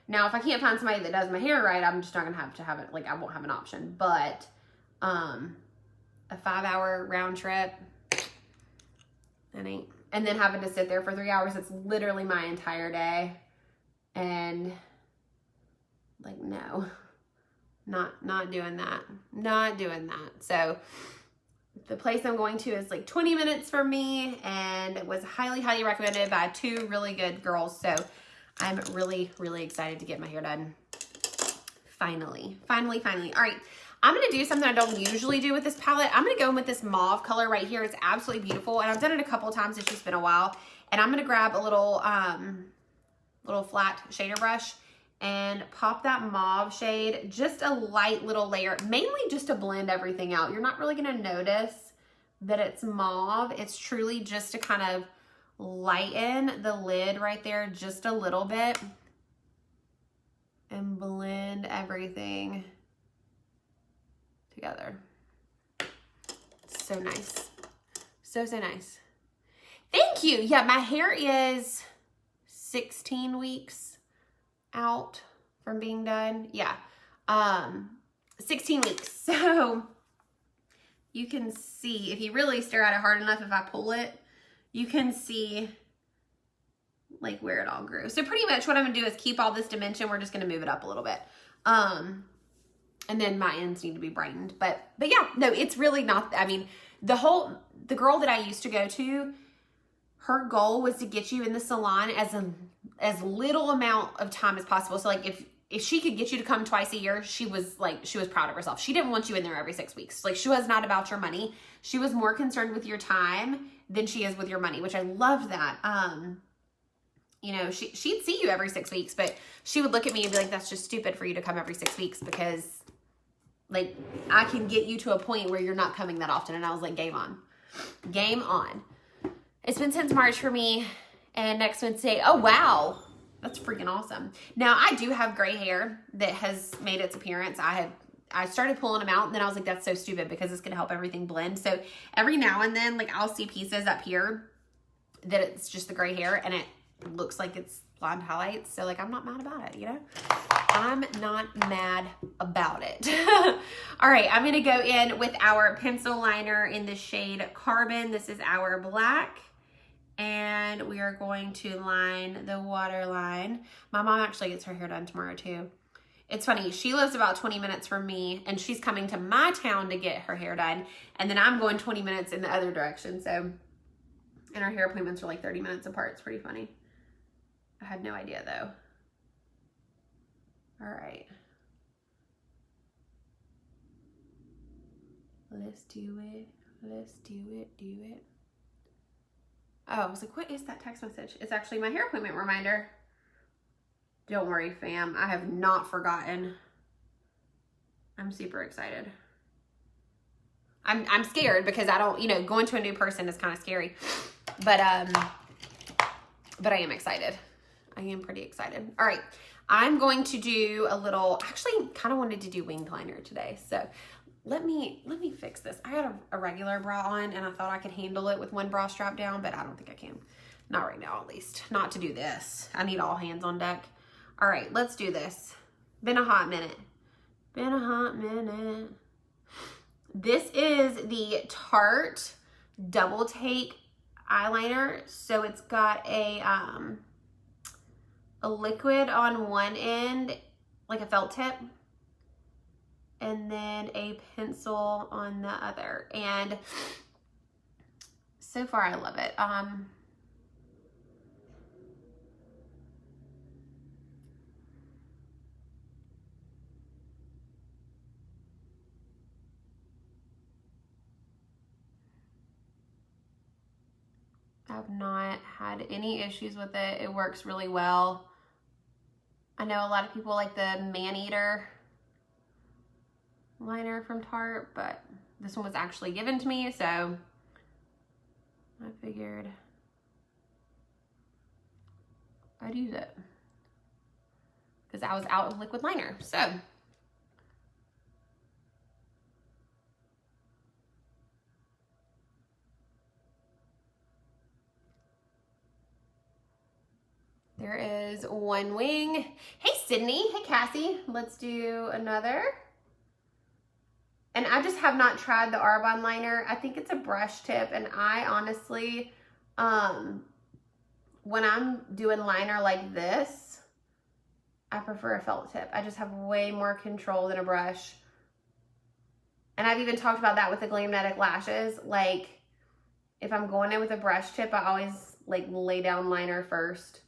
Now, if I can't find somebody that does my hair right, I'm just not going to have it. Like, I won't have an option. But, a 5-hour round trip, that ain't. And then having to sit there for 3 hours, it's literally my entire day. And, like, no. Not doing that. Not doing that. So, the place I'm going to is like 20 minutes from me, and it was highly, highly recommended by 2 really good girls. So, I'm really, really excited to get my hair done. Finally. All right. I'm going to do something I don't usually do with this palette. I'm going to go in with this mauve color right here. It's absolutely beautiful. And I've done it a couple of times. It's just been a while. And I'm going to grab a little flat shader brush and pop that mauve shade. Just a light little layer. Mainly just to blend everything out. You're not really going to notice that it's mauve. It's truly just to kind of lighten the lid right there just a little bit. And blend everything together. So nice. So nice. Thank you. Yeah, my hair is 16 weeks out from being done. Yeah. 16 weeks. So you can see, if you really stare at it hard enough, if I pull it, you can see like where it all grew. So pretty much what I'm gonna do is keep all this dimension. We're just gonna move it up a little bit. And then my ends need to be brightened. But yeah, no, it's really not, I mean, the girl that I used to go to, her goal was to get you in the salon as little amount of time as possible. So like if she could get you to come twice a year, she was proud of herself. She didn't want you in there every 6 weeks. Like, she was not about your money. She was more concerned with your time than she is with your money, which I loved that. You know, she'd see you every 6 weeks, but she would look at me and be like, that's just stupid for you to come every 6 weeks because, like, I can get you to a point where you're not coming that often. And I was like, game on. Game on. It's been since March for me. And next Wednesday, oh, wow. That's freaking awesome. Now, I do have gray hair that has made its appearance. I started pulling them out, and then I was like, that's so stupid because it's going to help everything blend. So every now and then, like, I'll see pieces up here that it's just the gray hair, and it looks like it's blonde highlights. So like, I'm not mad about it, you know? I'm not mad about it. All right, I'm gonna go in with our pencil liner in the shade Carbon. This is our black. And we are going to line the waterline. My mom actually gets her hair done tomorrow too. It's funny, she lives about 20 minutes from me and she's coming to my town to get her hair done. And then I'm going 20 minutes in the other direction. So, and our hair appointments are like 30 minutes apart. It's pretty funny. I had no idea though. All right. Let's do it. Let's do it, do it. Oh, I was like, what is that text message? It's actually my hair appointment reminder. Don't worry, fam. I have not forgotten. I'm super excited. I'm scared because I don't, you know, going to a new person is kind of scary. But I am excited. I am pretty excited. All right. I'm going to do a little, actually kind of wanted to do winged liner today. So let me fix this. I got a regular bra on and I thought I could handle it with one bra strap down, but I don't think I can. Not right now, at least. Not to do this. I need all hands on deck. All right, let's do this. Been a hot minute. Been a hot minute. This is the Tarte Double Take eyeliner. So it's got a liquid on one end, like a felt tip, and then a pencil on the other. And so far I love it. I've not had any issues with it. It works really well. I know a lot of people like the Man-Eater liner from Tarte, but this one was actually given to me, so I figured I'd use it because I was out of liquid liner. So there is one wing. Hey, Sydney. Hey, Cassie. Let's do another. And I just have not tried the Arbonne liner. I think it's a brush tip. And I honestly, when I'm doing liner like this, I prefer a felt tip. I just have way more control than a brush. And I've even talked about that with the Glamnetic lashes. Like, if I'm going in with a brush tip, I always like lay down liner first.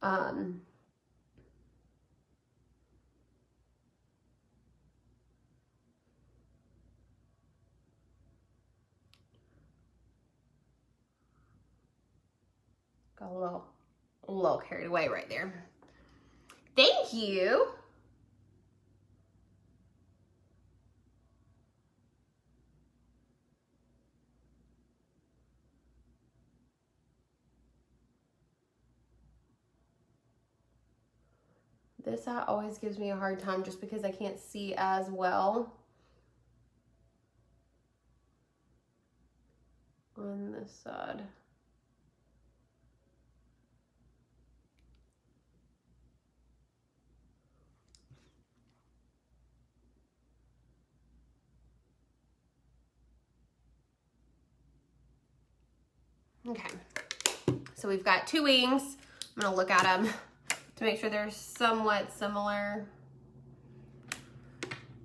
Got a little carried away right there. Thank you. This eye always gives me a hard time just because I can't see as well on this side. Okay, so we've got two wings. I'm gonna look at them to make sure they're somewhat similar.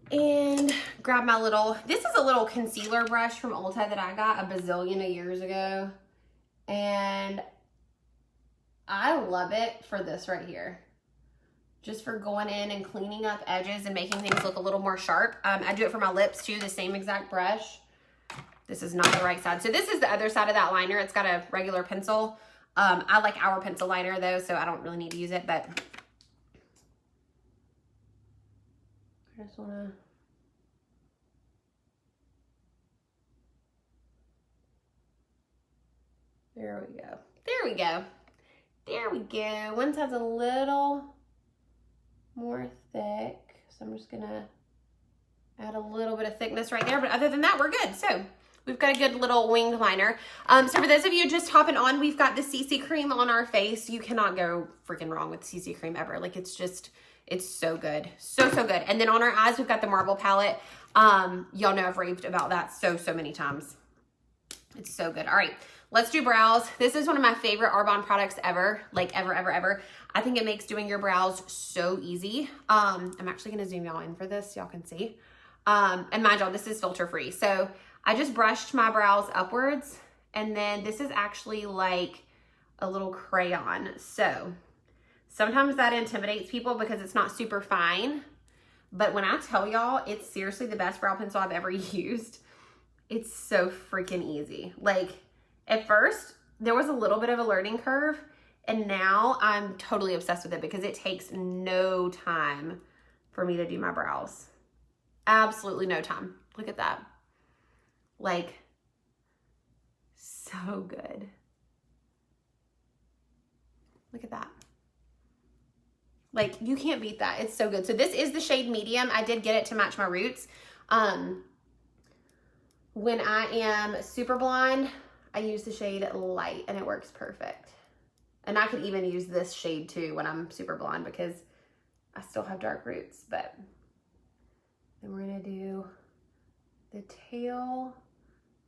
And grab my little, this is a little concealer brush from Ulta that I got a bazillion of years ago. And I love it for this right here. Just for going in and cleaning up edges and making things look a little more sharp. I do it for my lips too, the same exact brush. This is not the right side. So this is the other side of that liner. It's got a regular pencil. I like our pencil liner though, so I don't really need to use it, but I just wanna, there we go. There we go. There we go. One side's a little more thick, so I'm just gonna add a little bit of thickness right there, but other than that, we're good. So We've got a good little winged liner. So for those of you just hopping on, we've got the CC cream on our face. You cannot go freaking wrong with CC cream ever. Like it's so good. So good. And then on our eyes, we've got the Marble palette. Y'all know I've raved about that so many times. It's so good. All right, let's do brows. This is one of my favorite Arbonne products ever, like ever. I think it makes doing your brows so easy. I'm actually gonna zoom y'all in for this so y'all can see. And mind y'all, this is filter free. So I just brushed my brows upwards, and then this is actually like a little crayon. So sometimes that intimidates people because it's not super fine. But when I tell y'all, it's seriously the best brow pencil I've ever used. It's so freaking easy. Like at first, there was a little bit of a learning curve, and now I'm totally obsessed with it because it takes no time for me to do my brows. Absolutely no time. Look at that. Like, so good. Look at that. Like, you can't beat that. It's so good. So this is the shade medium. I did get it to match my roots. When I am super blonde, I use the shade light and it works perfect. And I could even use this shade too when I'm super blonde because I still have dark roots. But then we're gonna do the tail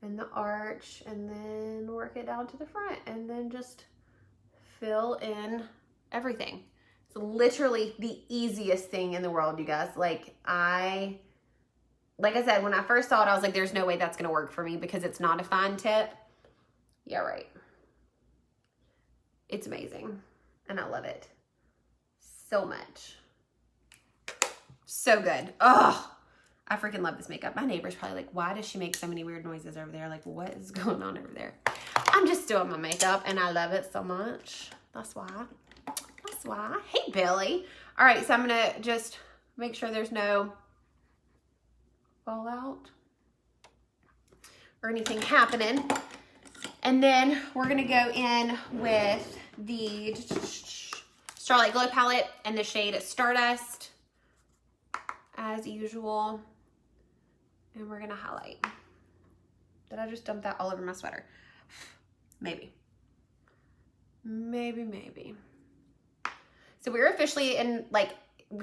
and the arch and then work it down to the front and then just fill in everything. It's literally the easiest thing in the world, you guys. Like I said, when I first saw it, I was like, there's no way that's gonna work for me because it's not a fine tip. Yeah, right. It's amazing and I love it so much. So good. Oh, I freaking love this makeup. My neighbor's probably like, why does she make so many weird noises over there? Like, what is going on over there? I'm just doing my makeup and I love it so much. That's why. Hey, Billy. All right, so I'm gonna just make sure there's no fallout or anything happening. And then we're gonna go in with the Starlight Glow palette and the shade Stardust as usual. And we're gonna highlight. Did I just dump that all over my sweater? Maybe. So we're officially in like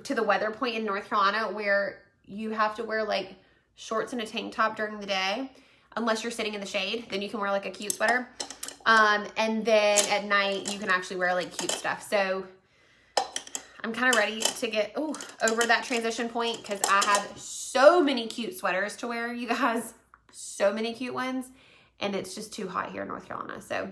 to the weather point in North Carolina where you have to wear like shorts and a tank top during the day, unless you're sitting in the shade, then you can wear like a cute sweater. And then at night you can actually wear like cute stuff. So I'm kind of ready to get over that transition point because I have so many cute sweaters to wear, you guys, so many cute ones, and it's just too hot here in North Carolina. So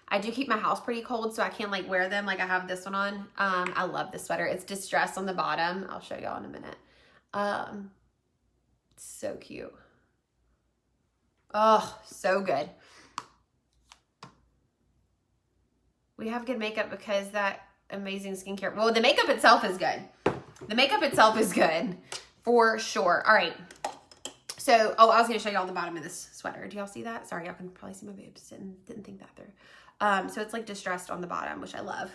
I do keep my house pretty cold so I can like wear them. Like I have this one on. I love this sweater. It's distressed on the bottom. I'll show y'all in a minute. So cute. Oh, so good. We have good makeup because that amazing skincare. Well, the makeup itself is good. The makeup itself is good for sure. All right. So, I was going to show y'all the bottom of this sweater. Do y'all see that? Sorry, y'all can probably see my boobs. Didn't think that through. So it's like distressed on the bottom, which I love.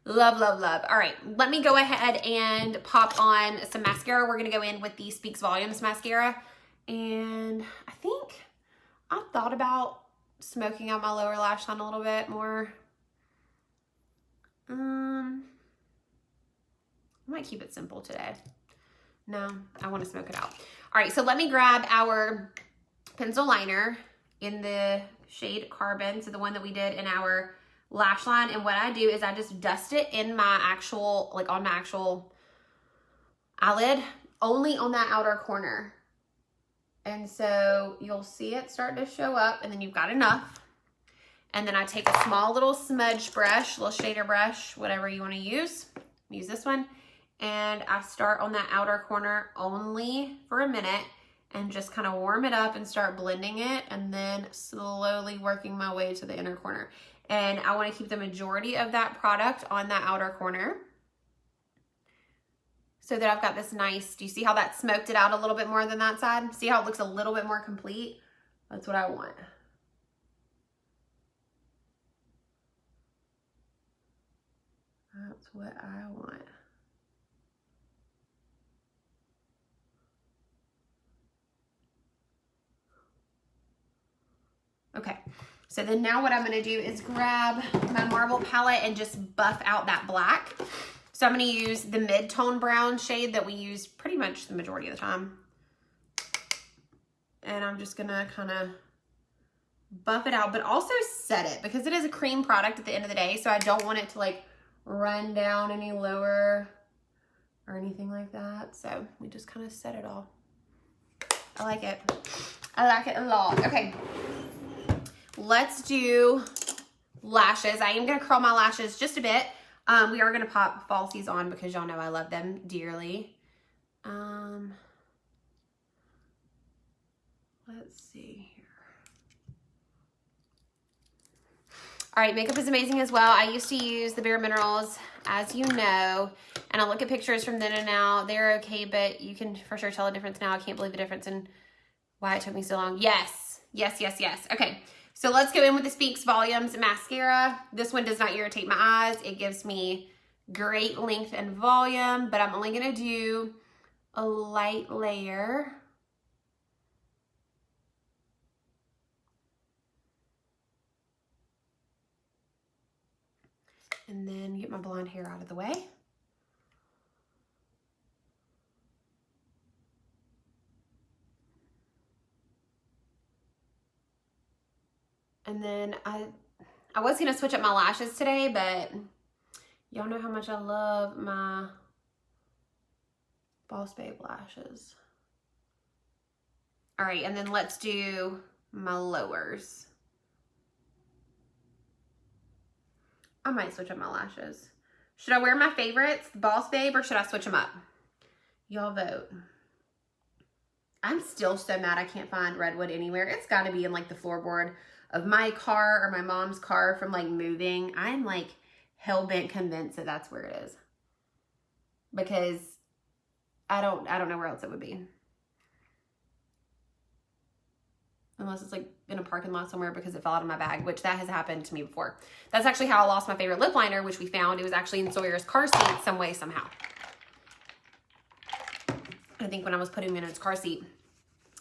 Love. All right, let me go ahead and pop on some mascara. We're going to go in with the Speaks Volumes mascara. And I think I thought about smoking out my lower lash line a little bit more. I might keep it simple today. No, I want to smoke it out. All right, so let me grab our pencil liner in the shade Carbon, so the one that we did in our lash line. And what I do is I just dust it in my actual, like on my actual eyelid, only on that outer corner. And so you'll see it start to show up, and then you've got enough. And then I take a small little smudge brush, little shader brush, whatever you want to use. Use this one. And I start on that outer corner only for a minute and just kind of warm it up and start blending it, and then slowly working my way to the inner corner. And I want to keep the majority of that product on that outer corner so that I've got this nice, do you see how that smoked it out a little bit more than that side? See how it looks a little bit more complete? That's what I want. That's what I want. So then now what I'm going to do is grab my marble palette and just buff out that black. So I'm going to use the mid-tone brown shade that we use pretty much the majority of the time. And I'm just going to kind of buff it out, but also set it because it is a cream product at the end of the day. So I don't want it to like run down any lower or anything like that. So we just kind of set it all. I like it. I like it a lot. Okay. Let's do lashes. I am going to curl my lashes just a bit. We are going to pop falsies on because y'all know I love them dearly. Let's see here. All right, makeup is amazing as well. I used to use the Bare Minerals, as you know, and I look at pictures from then and now. They're okay, but you can for sure tell a difference now. I can't believe the difference and why it took me so long. Yes, yes, yes, yes. Okay, so let's go in with the Speaks Volumes mascara. This one does not irritate my eyes. It gives me great length and volume, but I'm only gonna do a light layer. And then get my blonde hair out of the way. And then I was going to switch up my lashes today, but y'all know how much I love my Boss Babe lashes. All right, and then let's do my lowers. I might switch up my lashes. Should I wear my favorites, Boss Babe, or should I switch them up? Y'all vote. I'm still so mad I can't find Redwood anywhere. It's got to be in like the floorboard of my car or my mom's car from like moving. I'm like hell-bent convinced that that's where it is. Because I don't know where else it would be. Unless it's like in a parking lot somewhere because it fell out of my bag, which that has happened to me before. That's actually how I lost my favorite lip liner, which we found. It was actually in Sawyer's car seat some way, somehow. I think when I was putting him in his car seat,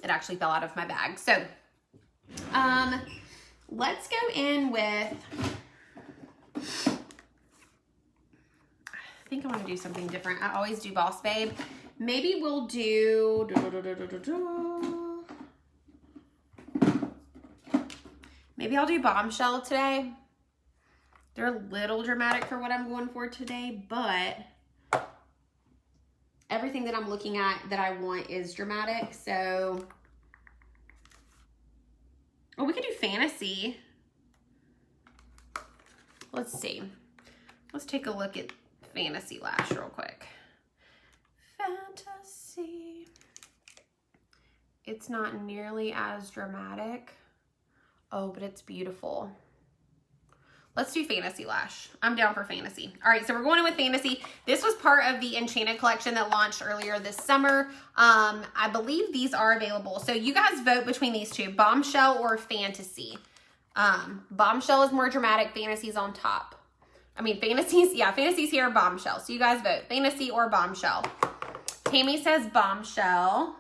it actually fell out of my bag. So, let's go in with, I think I want to do something different. I always do Boss Babe. Maybe we'll do, maybe I'll do Bombshell today. They're a little dramatic for what I'm going for today, but everything that I'm looking at that I want is dramatic. So, oh, we could do Fantasy. Let's see. Let's take a look at Fantasy Lash real quick. Fantasy. It's not nearly as dramatic. Oh, but it's beautiful. Let's do Fantasy Lash. I'm down for Fantasy. All right, so we're going in with Fantasy. This was part of the Enchanted collection that launched earlier this summer. I believe these are available. So you guys vote between these two, Bombshell or Fantasy. Bombshell is more dramatic, Fantasy's on top. I mean, Fantasy's here, Bombshell. So you guys vote, Fantasy or Bombshell. Tammy says Bombshell.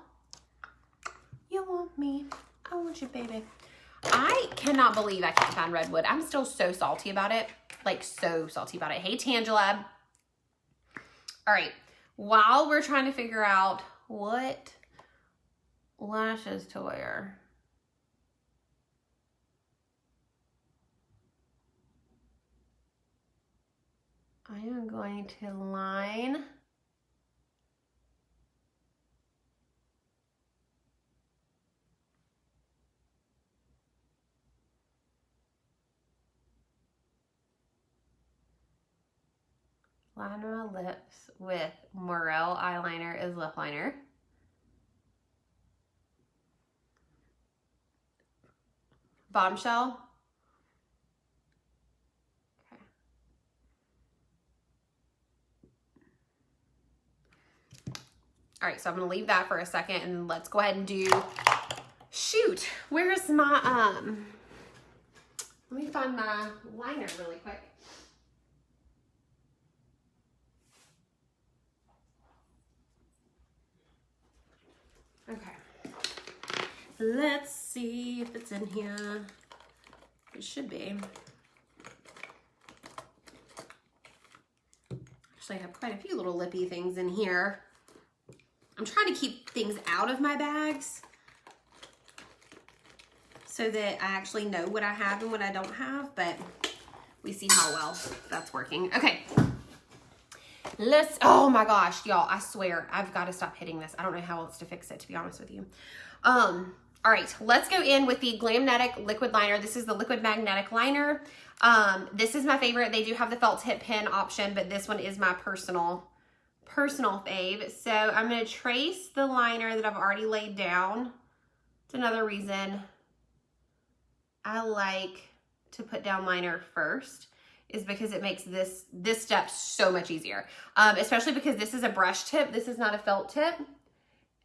You want me, I want you, baby. I cannot believe I can't find Redwood. I'm still so salty about it. Like, so salty about it. Hey, Tangela. All right. While we're trying to figure out what lashes to wear, I am going to line my lips with Morel eyeliner as lip liner. Bombshell. Okay. All right, so I'm gonna leave that for a second and let's go ahead and do, shoot, where's my, let me find my liner really quick. Okay, let's see if it's in here. It should be. Actually, I have quite a few little lippy things in here. I'm trying to keep things out of my bags so that I actually know what I have and what I don't have, but we see how well that's working. Okay. Oh my gosh, y'all, I swear, I've got to stop hitting this. I don't know how else to fix it, to be honest with you. All right, let's go in with the Glamnetic liquid liner. This is the liquid magnetic liner. This is my favorite. They do have the felt tip pen option, but this one is my personal fave. So I'm going to trace the liner that I've already laid down. It's another reason I like to put down liner first, is because it makes this step so much easier. Especially because this is a brush tip. This is not a felt tip.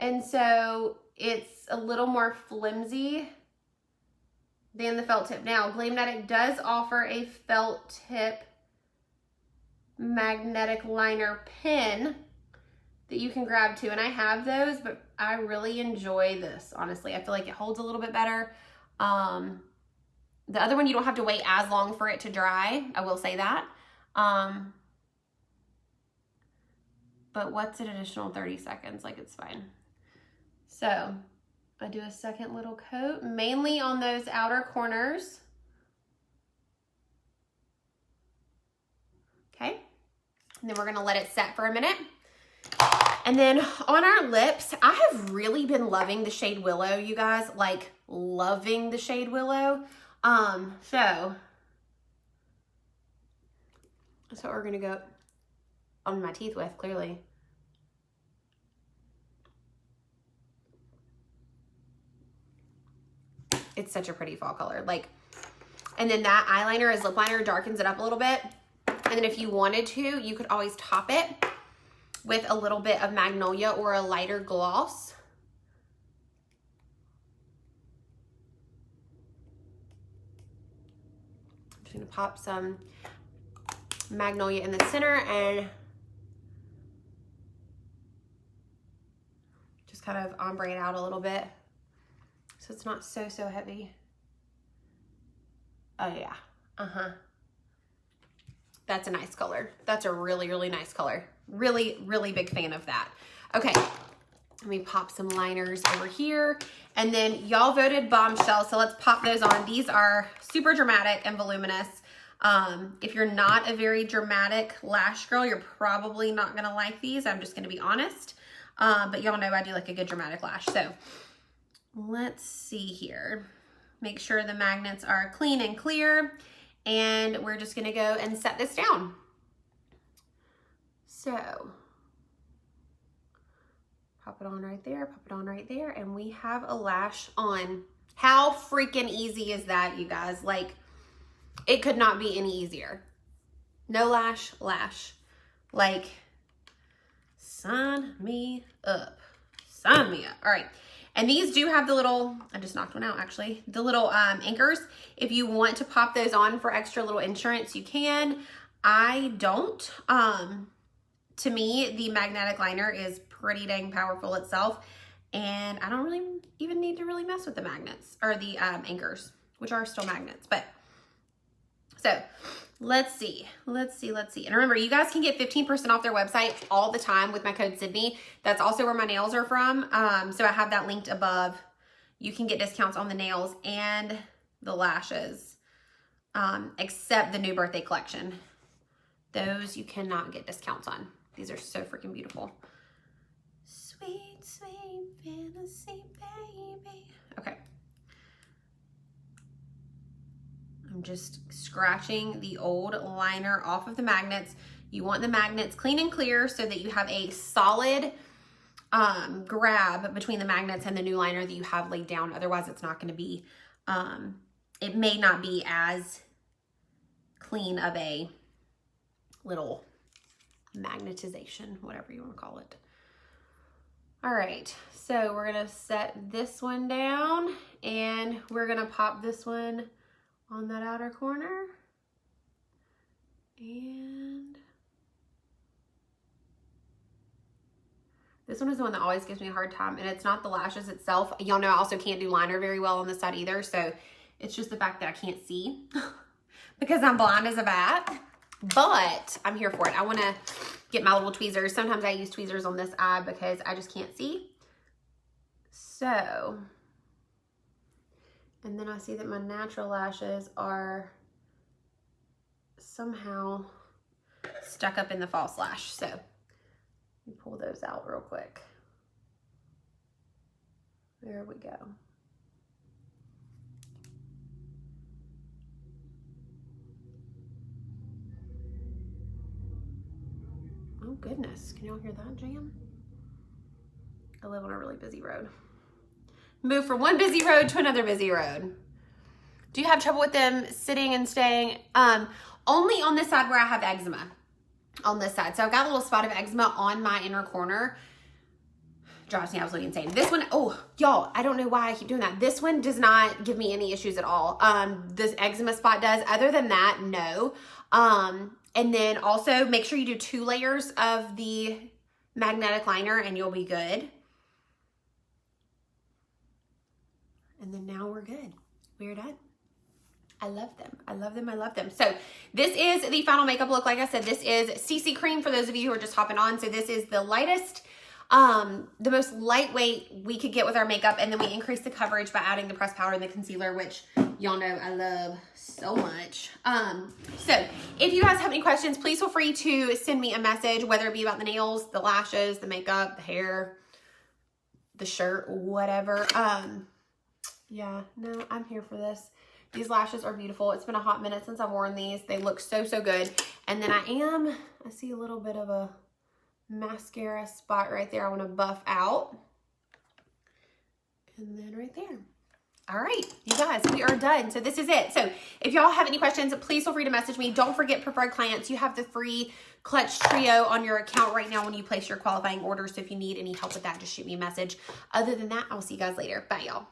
And so it's a little more flimsy than the felt tip. Now, Glamnetic does offer a felt tip magnetic liner pen that you can grab too. And I have those, but I really enjoy this, honestly. I feel like it holds a little bit better. The other one, you don't have to wait as long for it to dry. I will say that. But what's an additional 30 seconds? Like, it's fine. So I do a second little coat, mainly on those outer corners. Okay. And then we're gonna let it set for a minute. And then on our lips, I have really been loving the shade Willow, you guys. Like, loving the shade Willow. So that's what we're gonna go on my teeth with, clearly. It's such a pretty fall color. Like, and then that eyeliner as lip liner darkens it up a little bit. And then if you wanted to, you could always top it with a little bit of Magnolia or a lighter gloss. I'm just gonna pop some Magnolia in the center and just kind of ombre it out a little bit so it's not so heavy. Oh yeah, That's a nice color. That's a really nice color. Really big fan of that. Okay, let me pop some liners over here. And then y'all voted Bombshell, so let's pop those on. These are super dramatic and voluminous. If you're not a very dramatic lash girl, you're probably not gonna like these. I'm just gonna be honest. But y'all know I do like a good dramatic lash. So let's see here. Make sure the magnets are clean and clear. And we're just gonna go and set this down. So pop it on right there, pop it on right there, and we have a lash on. How freaking easy is that, you guys? Like, it could not be any easier. No lash, lash. Like, sign me up. Sign me up. All right. And these do have the little, I just knocked one out actually, the little anchors. If you want to pop those on for extra little insurance, you can. I don't. To me, the magnetic liner is pretty dang powerful itself. And I don't really even need to really mess with the magnets or the anchors, which are still magnets. But so let's see. And remember, you guys can get 15% off their website all the time with my code Sydney. That's also where my nails are from. So I have that linked above. You can get discounts on the nails and the lashes, except the new birthday collection. Those you cannot get discounts on. These are so freaking beautiful. Sweet, sweet fantasy, baby. Okay. I'm just scratching the old liner off of the magnets. You want the magnets clean and clear so that you have a solid grab between the magnets and the new liner that you have laid down. Otherwise, it's not going to be, it may not be as clean of a little magnetization, whatever you want to call it. All right, so we're going to set this one down and we're going to pop this one on that outer corner. And this one is the one that always gives me a hard time, and it's not the lashes itself. Y'all know I also can't do liner very well on this side either, so It's just the fact that I can't see because I'm blind as a bat. But I'm here for it. I want to get my little tweezers. Sometimes I use tweezers on this eye because I just can't see. So, and then I see that my natural lashes are somehow stuck up in the false lash. So, let me pull those out real quick. There we go. Oh goodness, can y'all hear that jam? I live on a really busy road. Move from one busy road to another busy road. Do you have trouble with them sitting and staying? Only on this side where I have eczema. On this side. So I've got a little spot of eczema on my inner corner. Drives me absolutely insane. This one, oh, y'all, I don't know why I keep doing that. This one does not give me any issues at all. This eczema spot does. Other than that, no. And then also make sure you do 2 layers of the magnetic liner and you'll be good. And then now we're good. We're done. I love them. I love them. I love them. So this is the final makeup look. Like I said, this is CC Cream for those of you who are just hopping on. So this is the lightest, the most lightweight we could get with our makeup. And then we increase the coverage by adding the pressed powder and the concealer, which y'all know I love so much. So if you guys have any questions, please feel free to send me a message, whether it be about the nails, the lashes, the makeup, the hair, the shirt, whatever. Yeah, no, I'm here for this. These lashes are beautiful. It's been a hot minute since I've worn these. They look so, so good. And then I see a little bit of a mascara spot right there I want to buff out. And then right there. All right, you guys, we are done. So this is it. So if y'all have any questions, please feel free to message me. Don't forget, preferred clients, you have the free Clutch Trio on your account right now when you place your qualifying order. So if you need any help with that, just shoot me a message. Other than that, I'll see you guys later. Bye, y'all.